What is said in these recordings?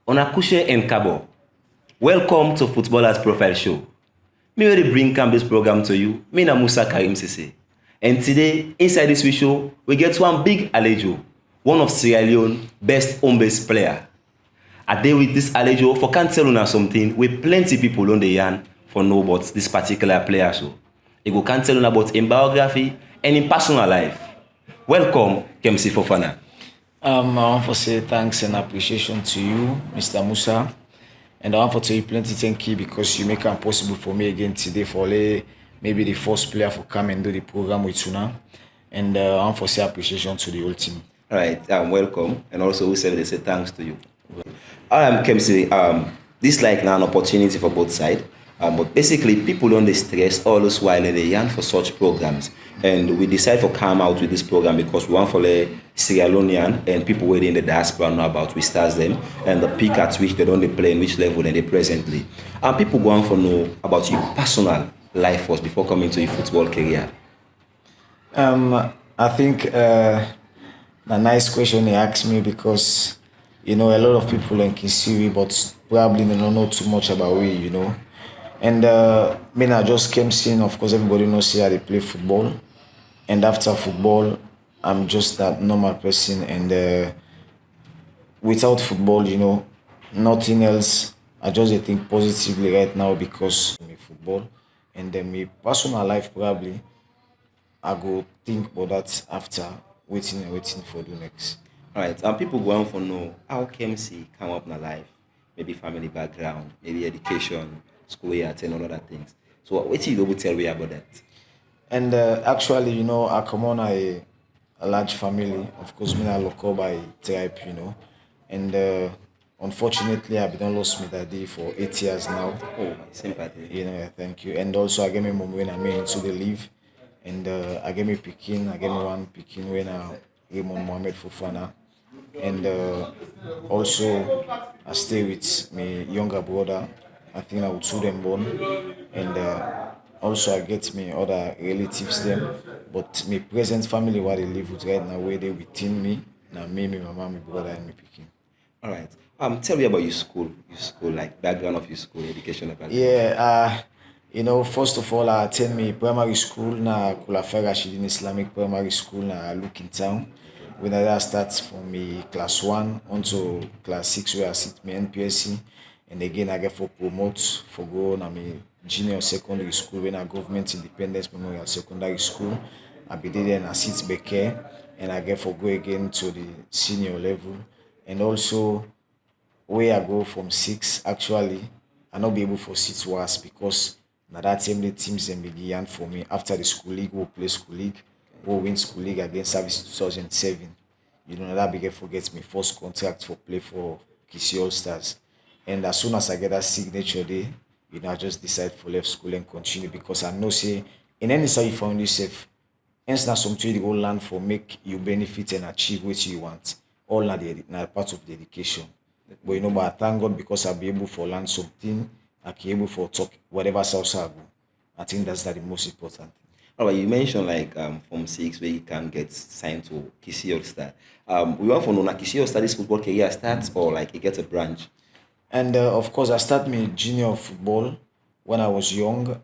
Onakushe and Kabo, welcome to Footballers Profile Show. Me ready bring this program to you. Me na Musa Karim Sise. And today, inside this show, we get one big Alejo, one of Sierra Leone's best home-based player. I deal with this Alejo for can't tell you something with plenty people on the yarn for know about this particular player. So, he go can't tell you about in biography and in personal life. Welcome, Kemson Fofanah. I want to say thanks and appreciation to you, Mr. Musa. And I want to tell you plenty thank you because you make it possible for me again today for maybe the first player for come and do the program with you now. And I want to say appreciation to the whole team. All right, welcome. And also we say thanks to you. Kemson, this like now an opportunity for both sides. But basically, people don't stress all this while they yearn for such programs. And we decide to come out with this program because we want for the Sierra Leonean and people waiting in the diaspora know about we stars them and the peak at which they don't play in which level they presently. And people go on for know about your personal life first before coming to your football career. I think a nice question they asked me because a lot of people can see me, but probably they don't know too much about we, And I just came seeing, of course, everybody knows how they play football. And after football, I'm just that normal person. And without football, nothing else. I just think positively right now because of football. And then my personal life, probably, I go think about that after waiting for the next. All right, and people go on for know how Kemson come up in their life, maybe family background, maybe education, school year, and all other things. So what do you tell me about that? And actually, I come on a large family. Of course, me I look up by tribe, And unfortunately, I've been lost my daddy for 8 years now. Oh, my sympathy. Thank you. And also, I get my mom when I'm into the leave. And I get me Pekin. I get me one Pekin when I get Mohammed Fofonah. And also, I stay with my younger brother. I think I would sue them born. And also I get me other relatives them. But my present family where they live with right now, where they within me. Now me, my mom, my brother, and my Pekin. All right. Tell me about your school, like background of your school, education background. Yeah, first of all, I attend my primary school na Kulafai Rashidin Islamic Primary School na Look in town. When I start from me class 1 until class 6 where I sit my NPSC. And again, I get for promote for go na me junior secondary school when I government independence memorial secondary school. I be there and I sit back here and I get for go again to the senior level. And also where I go from 6 actually I not be able for sit worse because now that time the teams then began for me after the school league we'll play school league. We'll win school league against Service 2007. That began for get me first contract for play for KC All Stars. And as soon as I get that signature day, I just decide for left school and continue because I know say in any side you find yourself, it's not something you go learn for make you benefit and achieve what you want. All not part of the education. But but I thank God because I'll be able to learn something, I can be able to talk whatever else I go. I think that's the most important thing. All right, you mentioned like from 6 where you can get signed to KC All Star. We want to know that KC All Star this football career starts or like it gets a branch. And of course, I started my junior football when I was young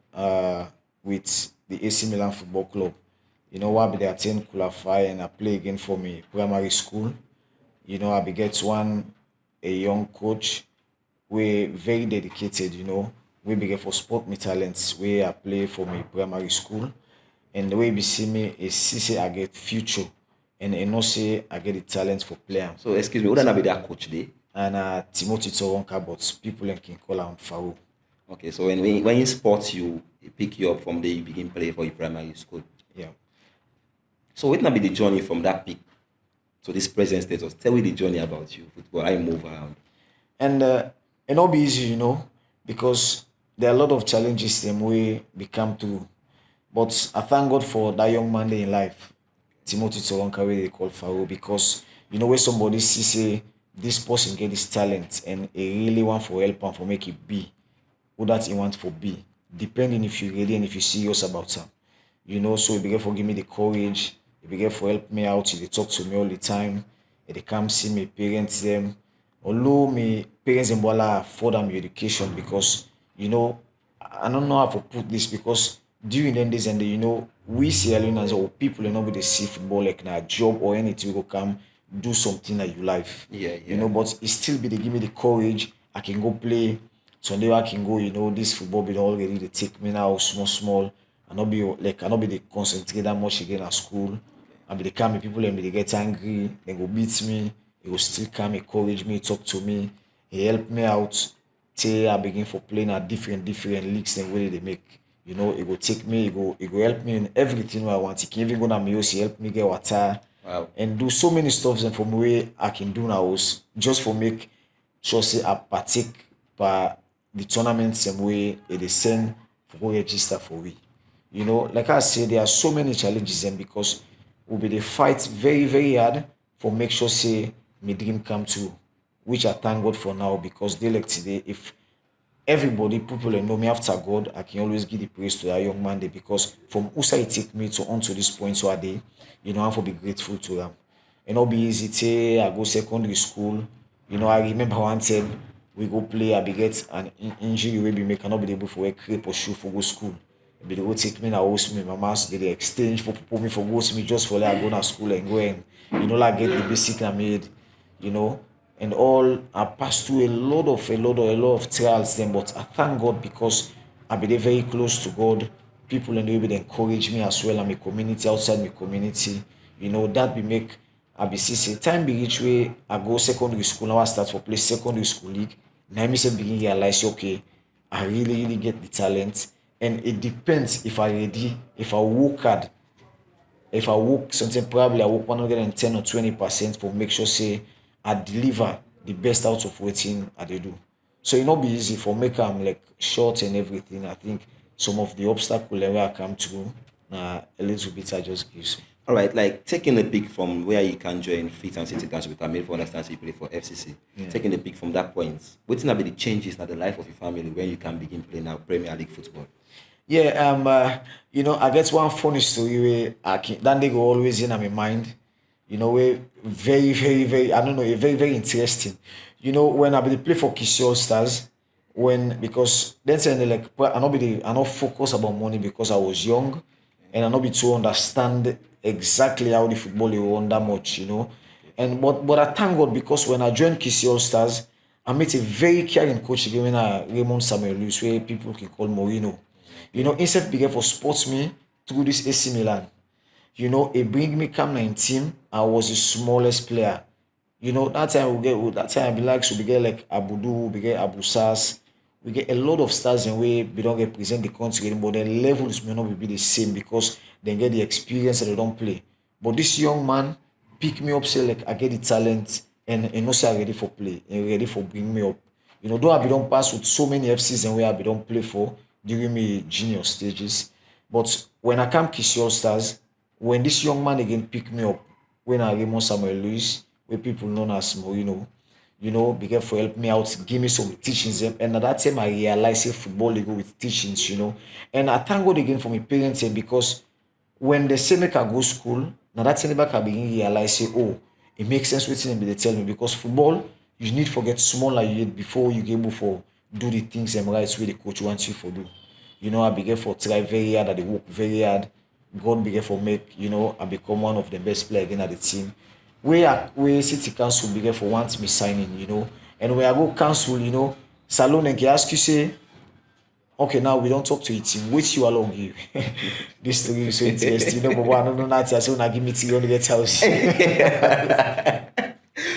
with the AC Milan Football Club. I be there 10 qualify and I play again for me primary school. I be get a young coach, we very dedicated. We be get for sport me talents where I play for me primary school. And the way we see me is see I get future and not say I get the talent for playing. So excuse me, wouldn't I be that coach there? And Timothy Toronka, but people can call him Farouk. Okay, so when you sport you pick you up from there, you begin play for your primary school. Yeah. So what will be the journey from that peak to this present status? Tell me the journey about you, football, how you move around. And it not be easy, because there are a lot of challenges them we become to. But I thank God for that young man in life. Timothy Toronka wey they call Pharaoh, because you know where somebody see say this person get this talent and he really want for help and for make it be who that he want for be, depending if you ready and if you serious about him. You know, so he began for give me the courage, he began for help me out, he dey talk to me all the time, they come see me parents them. Although me parents them wala afford them education because you know I don't know how to put this because during them days and you know we Sierra Leoneans or people you know we they see football like na job or anything we go come do something that you life. Yeah, You know, but it still be they give me the courage. I can go play. Sunday I can go, you know, this football be already they take me now small small. I not be like I not be they concentrate that much again at school. I be they come me people and be they get angry, they go beat me, he will still come, encourage me, talk to me, he help me out till I begin for playing at different leagues and way they make. You know, it will take me, it go help me in everything I want. He can even go to my house, he help me get water Wow. and do so many stuff and from where I can do now is just for make sure say I partake by the tournaments and way it is send for go register for we. You know, like I said, there are so many challenges and because we be the fight very hard for make sure say my dream come true, which I thank God for now because they like today if everybody, people that know me after God, I can always give the praise to that young man there because from who side take me to on to this point so I day, you know, I have to be grateful to them. And not be easy till I go secondary school. You know, I remember one time we go play, I be get an injury wey be make I not be able for wear crepe or shoe for go school. Be they go take me now host me, my mass they dey exchange for people me for go see me just for like I go to school and go and you know like get the basic I made, you know, and all I passed through a lot of trials then, but I thank God because I be there very close to God. People and they will encourage me as well and my community outside my community. You know, that be make I be see say time be reach way I go secondary school now I start for play secondary school league. Now me say begin realize okay, I really get the talent. And it depends if I ready, if I work hard, if I work something probably I work 110 or 20% for make sure say I deliver the best out of waiting I dey do. So it not be easy for make I'm like short and everything. I think some of the obstacle where I come through a little bit I just give. All right, like taking a pick from where you can join Fit and City Council with made for understand you play for FCC. Taking a pick from that point, what will be the changes in the life of your family when you can begin playing now Premier League football? Yeah, you know, I get one funny story where I can that they go always in my mind. You know, where very, I don't know, very interesting. You know, when I be dey play for Kisi Stars, when because then saying like I not focus about money because I was young and I not be to understand exactly how the football you want that much, you know. And but I thank God because when I joined Kisi All Stars, I met a very caring coach again when I Raymond Samuel Lewis, where people can call Morino. You know, instead began for sports me through this AC Milan. You know, it bring me come 19. I was the smallest player. You know, that time we like so we get like Abudu, we get Abu Sas, we get a lot of stars and we don't represent the country but the levels may not be the same because they get the experience and they don't play. But this young man pick me up, say like I get the talent and no say I ready for play and ready for bring me up. You know, though I be don't pass with so many FCs and where I be don't play for during my junior stages. But when I come Kiss All Stars, when this young man again pick me up, when I Raymond Samuel Lewis, where people known as Morino, you know, began for help me out, give me some teachings. And at that time I realized say football they go with teachings, you know. And I thank God again for my parents because when they say make I go school, now that's time back I begin realize say, oh, it makes sense what they tell me because football you need to get smaller you need before you get able for do the things and right way the coach wants you for do. You know, I began for try very hard, I work very hard. God began for make, you know, I become one of the best players again at the team. Where City Council began for once me signing, you know. And when I go council, you know, Salon and ask you say, okay, now we don't talk to it. Which you along you. This story is so interesting. You know, but I don't know that. So now give me 300 house.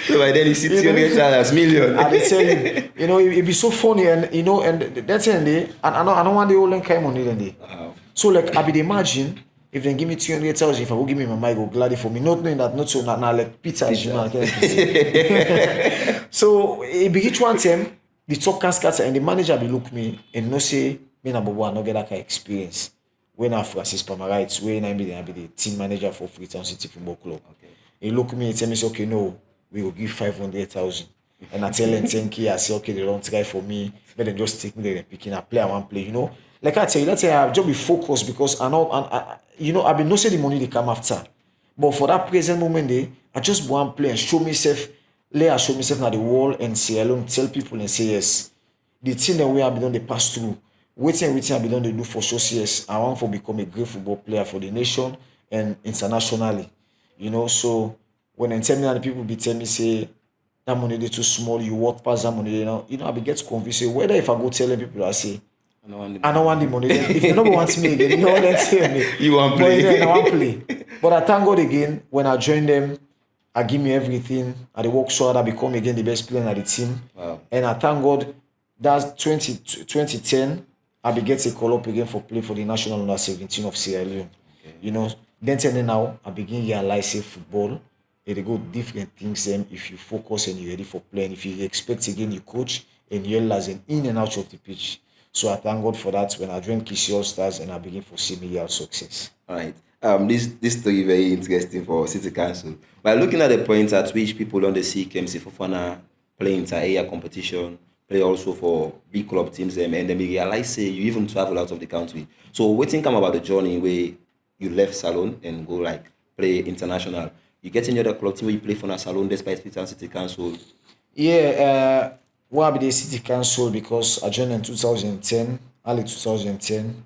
So by then you see $200 million. I tell you, you know, it be so funny and you know, and that's the day. And I don't want the whole kind money then day. Wow. So like I be imagine if they give me 200,000, if I go give me my mic, go gladly for me, not knowing that not so now like Peter, you know, so it be each one time the talk can scatter and the manager be look me and no say me na bobo I no get that kind of experience. when I Francis Pamarites, when I be the team manager for Freetown City Football Club. Okay. He look at me and tell me, say, okay, no, we will give 500,000. And I tell them 10K, I say, okay, they don't try for me, but they just take me, they picking a player, one play, you know. Like I tell you, that's why I've just be focused because I know, and you know, I've been no say the money they come after. But for that present moment, I just want to play and show myself, I show myself at the wall and say alone, tell people and say yes. The thing that we have been done, they pass through. Waiting, I've been done, they do for so yes. I want to become a great football player for the nation and internationally. You know, so when they tell me that the people be tell me say that money they too small, you walk past that money, I be get convinced. Say, whether if I go telling people, I say, I don't want the money. If you nobody wants me again, you know what I'm saying? You want But play. then I want play. But I thank God again when I join them, I give me everything. I dey work so hard, I become again the best player on the team. Wow. And I thank God that's 2010. I be get a call up again for play for the national under 17 of Sierra Leone. Okay. You know, then telling now I begin realize say football. It go different things if you focus and you're ready for playing. If you expect again you coach and you realize in and out of the pitch. So I thank God for that when I joined Kisi All Stars and I begin for semi-year success. All right. This story very interesting for City Council. By looking at the points at which people don't see Kemson Fofanah play inter-area competition, play also for big club teams, and then we realize say you even travel out of the country. So what think about the journey where you left Salon and go like play international? You get in the other club team where you play for a Salon despite Freetown City Council. Yeah, well, I be the city council because I joined in 2010, early 2010,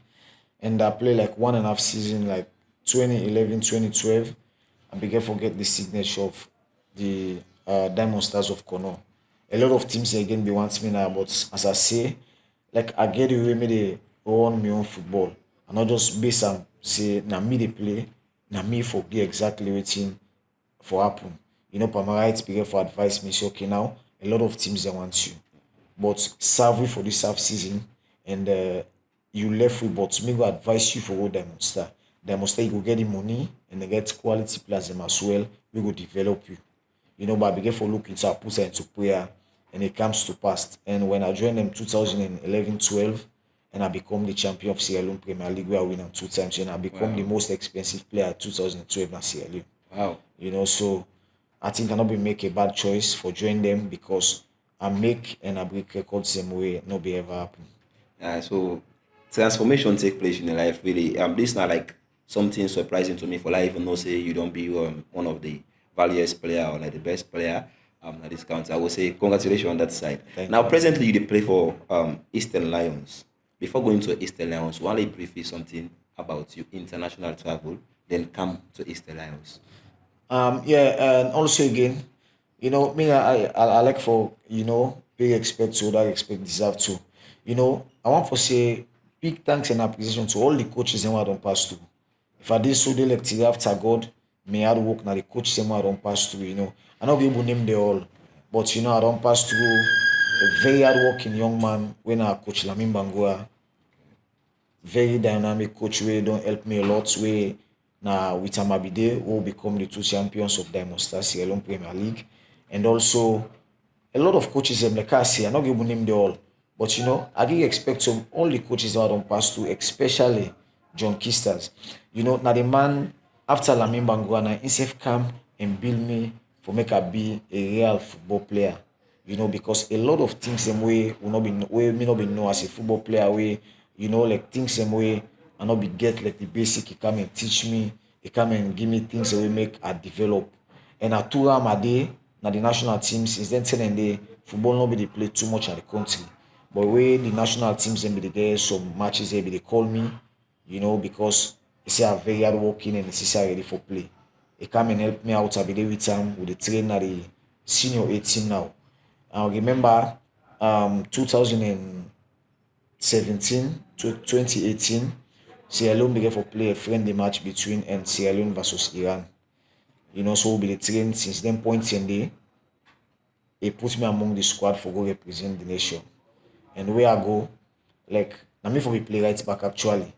and I played like 1.5 season, like 2011, 2012. I began forget the signature of the Diamond Stars of Kono. A lot of teams again they want me now, but as I say, like I get the way me they run my own football. I not just base and say na me they play, na me forget exactly what for happen. You know, Pamarites began for advice me say okay now a lot of teams they want you. But serve you for this half season and you left with but me go advise you for what Diamond Star. Diamond Star you go get the money and they get quality players them as well. We go develop you. You know, but I began for look into I put her into prayer and it comes to pass. And when I joined them 2011-12 and I become the champion of Sierra Leone Premier League where I win them 2 times and I become the most expensive player 2012 in Sierra Leone. Wow. You know, so I think I not be make a bad choice for joining them because I make and I break records same way not be ever happen. So transformation take place in your life really. This not like something surprising to me for life even though say you don't be one of the valuest player or like the best player at this count. I would say congratulations on that side. Thank Now you. presently you dey play for Eastern Lions. Before going to Eastern Lions, want to briefly something about your international travel, then come to Eastern Lions. Yeah, and also again, me I like for big expect to that expect deserve to. I want to say big thanks and appreciation to all the coaches and what I don't pass through. If I did so they like today after God, may hard work now the coaches and what I don't pass through. I not be able to name them all, but I don't pass through a very hard working young man when I coach Lamin Bangua very dynamic coach wey don help me a lot wey na with Amabide who become the two champions of Diamond Stars Sierra Leone Premier League and also a lot of coaches like I say I no go even name them all but I dey expect some all the coaches that I don pass through especially John Kisters na the man after Lamin Bangura na himself come and build me for make I be a real football player because a lot of things them way will not be way me not be know as a football player way like things same way I not be get like the basic he come and teach me he come and give me things that will make I develop and I tour am a day na the national team since then ten and day football not be dey play too much at the country but wey the national teams dem be dey get some matches they be dey call me because they say I'm very hard working and they say I'm ready for play he come and help me out I be there with am with the train at the senior 18 now I remember 2017 to 2018, Sierra Leone began for play a friendly match between and Sierra Leone versus Iran. So we'll be the train since then point in day. He put me among the squad for go represent the nation. And where I go, like now me for we play right back actually.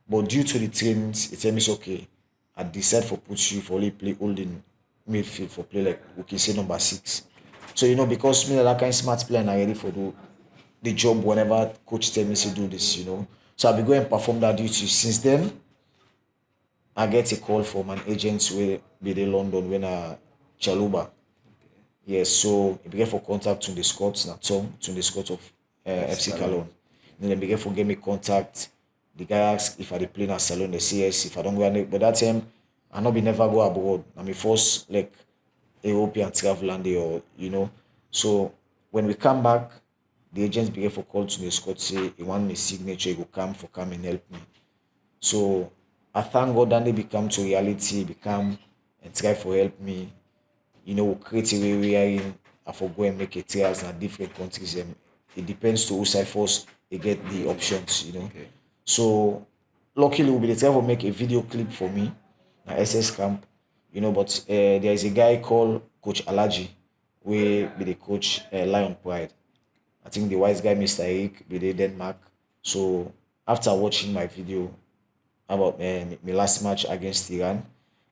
But due to the trainings, it tell me say, okay, I decide for put you for only play holding midfield for play like we can say number 6. So because me that kind of smart player and I ready for the job whenever coach tell me to do this. So I be going perform that duty. Since then, I get a call from an agent where be in London when I Chaluba. Yes, so he began for contact to the Scots, na Tom, to the Scott of FC Cologne. Then they began for give me contact. The guy asked if I dey play na Salon, they say yes. If I don't go any, but that time I not be never go abroad. I mean first like European travel and they or So when we come back, the agent began for call to the Scott say he want me signature, he go come and help me. So I thank God that they become to reality, become and try for help me. Create a way wherein I for go and make a trials in different countries. And it depends to who side first they get the options. Okay. So luckily we'll be able to make a video clip for me, at SS camp. But there is a guy called Coach Alaji, where be the coach Lion Pride. I think the wise guy Mr. Eric be the Denmark. So after watching my video about my last match against Iran,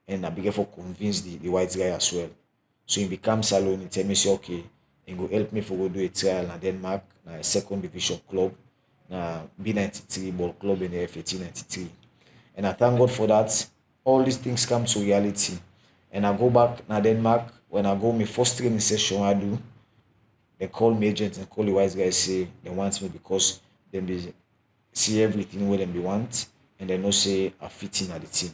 and I began for convince the white guy as well. So he becomes alone. He tell me say okay, he go help me for go do a trial in Denmark, na second division club, na B93 ball club in the F1893. And I thank God for that. All these things come to reality. And I go back na Denmark. When I go my first training session I do, they call me agent and call the wise guys say they want me because they see everything where they want and they know say I fit in at the team.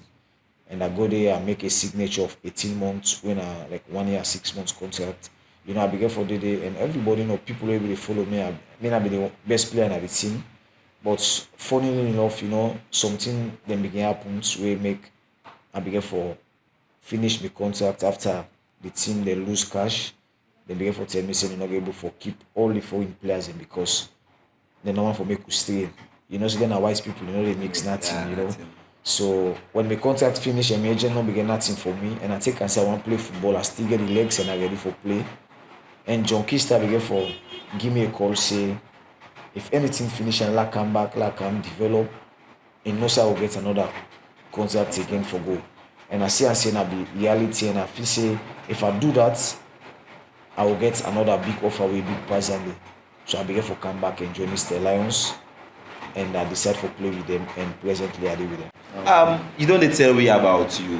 And I go there and make a signature of 18 months when I like 1 year, 6 months contract. I began for the day and everybody people will be follow me. I may not be the best player in the team. But funnily enough, something then begin happens where make I began for finish my contract after the team they lose cash. They begin for tell me say they're not able for keep all the foreign players in because they no one for make to stay. So then are wise people, they mix nothing, Nothing. So when my contract finish and my agent not begin nothing for me and I take and say I want to play football, I still get the legs and I ready for play. And John Kister began for give me a call say if anything finish and like come back, like come develop, and no sir will get another contract again for go. And I say na be reality and I feel say if I do that, I will get another big offer with big price and so I began for come back and join Mr. Lions and I decide for play with them and presently I do with them. You don't dey tell me about you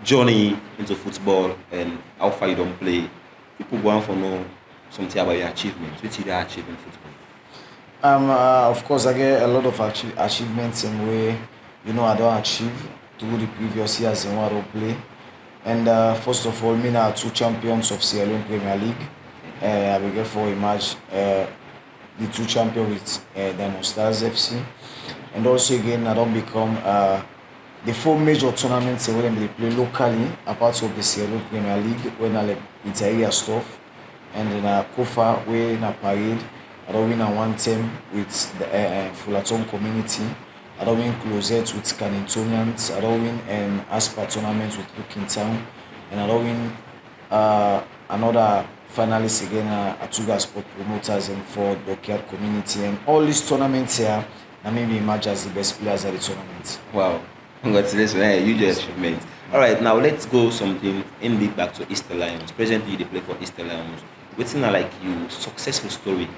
journey into football and how far you don't play. People want to know something about your achievements. What you dey achieve in football? Of course, I get a lot of achievements in way I don't achieve through the previous years in what I play. And first of all, me are 2 champions of Sierra Leone Premier League. I will get for a match, the 2 champions with Diamond Stars FC. And also again, I don't become the 4 major tournaments where they play locally, apart of the Sierra Leone Premier League, when I like it's area stuff. And then Kofa, where in a parade. I don't win a 1 team with the Fullerton community. I don't win Closet with Canintonians. I don't win an Aspa tournament with Looking Town. And I don't win another finalist again at Tuga Sport Promoters and for the Dockyard community. And all these tournaments here, I may be emerged as the best players at the tournament. Wow, congratulations, huge achievement. All right, now let's go something in deep back to Easter Lions. Presently, they play for Easter Lions. What's like your successful story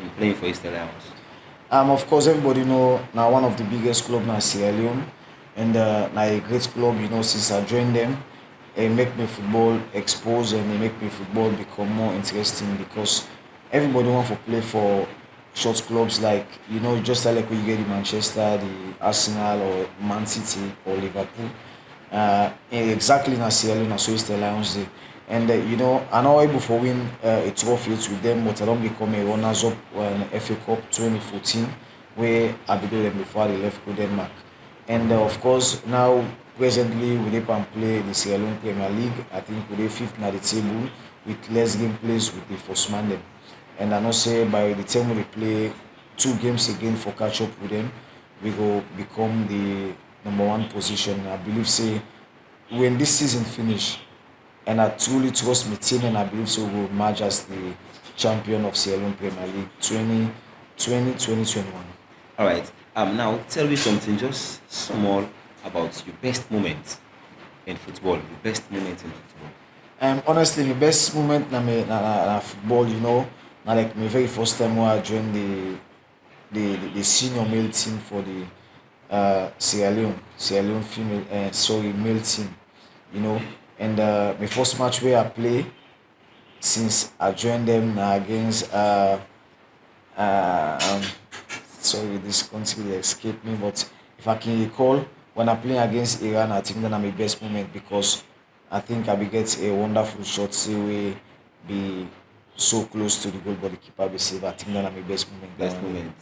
in playing for Easter Lions? Of course, everybody know now one of the biggest club now Sierra Leone, and now a great club. Since I joined them, it make me football expose and it make me football become more interesting because everybody want to play for short clubs like just like when you get the Manchester, the Arsenal or Man City or Liverpool. Exactly now Sierra Leone, so Easter Lions Day. And I'm not able to win a trophy with them, but I don't become a runners up in FA Cup 2014, where I beat them before they left to Denmark. And of course, now presently we play the Sierra Leone Premier League. I think we're 5th at the table with less game plays with the first man. And I know say by the time we play 2 games again for catch up with them, we go become the number 1 position. I believe say when this season finish. And I truly trust my team and I believe so we'll emerge as the champion of Sierra Leone Premier League 2020-2021. All right. Now tell me something just small about your best moment in football. Your best moment in football. Honestly, my best moment in football, like my very first time when I joined the senior male team for the Sierra Leone female, sorry, male team, you know. And my first match where I play since I joined them na against um, sorry, this country dey escape me, but if I can recall, when I play against Iran, I think that na my best moment because I think I be get a wonderful shot say we be so close to the goal, but the keeper be save. I think that na my best moment. Best moment.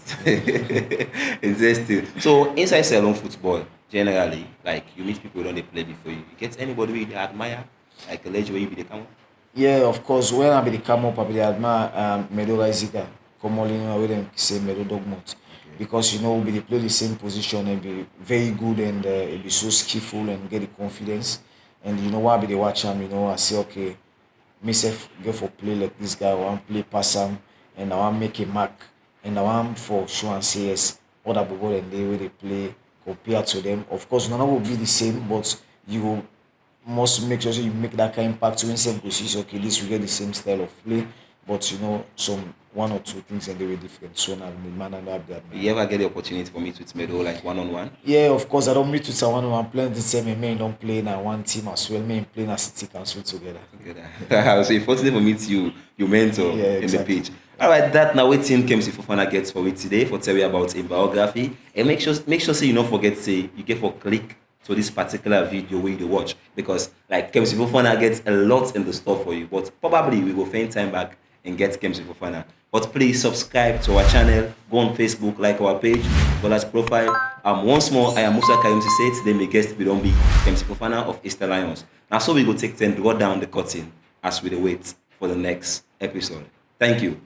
Interesting. So inside salon football, generally, like you meet people who don't they play before you. You get anybody who you admire, like a legend where you be the come. Yeah, of course. When I be the come up, I be the admire Medo Isaac, commonly known with them say Medo Dogmont, because we dey play the same position and be very good and it be so skillful and get the confidence. And why I be the watch him, I say okay, myself go for play like this guy, I want play pass him and I want make a mark and I want for sure and say yes, other people and they way they play compared to them. Of course, none will be the same, but you will must make sure you make that kind of impact to yourself because you say, okay, this will get the same style of play, but some one or two things and they were different. So now the man and have that. You ever get the opportunity for me to meet Medo like one on one? Yeah, of course. I don't meet with someone who I'm playing the same. Me don't play in one team as well. Me playing as City Council together. So if fortunately for meet you mentor in the pitch. All right, that now waiting Kemson Fofanah gets for it today for tell you about a biography. And make sure say you don't forget say you get for click to this particular video where you watch because like Kemson Fofanah gets a lot in the store for you, but probably we will find time back and get Kemson Fofanah. But please subscribe to our channel, go on Facebook, like our page, as profile. Once more, I am Musa Karim to say today my guest will be Kemson Fofanah of Easter Lions. Now so we go take 10 to go down the curtain as we wait for the next episode. Thank you.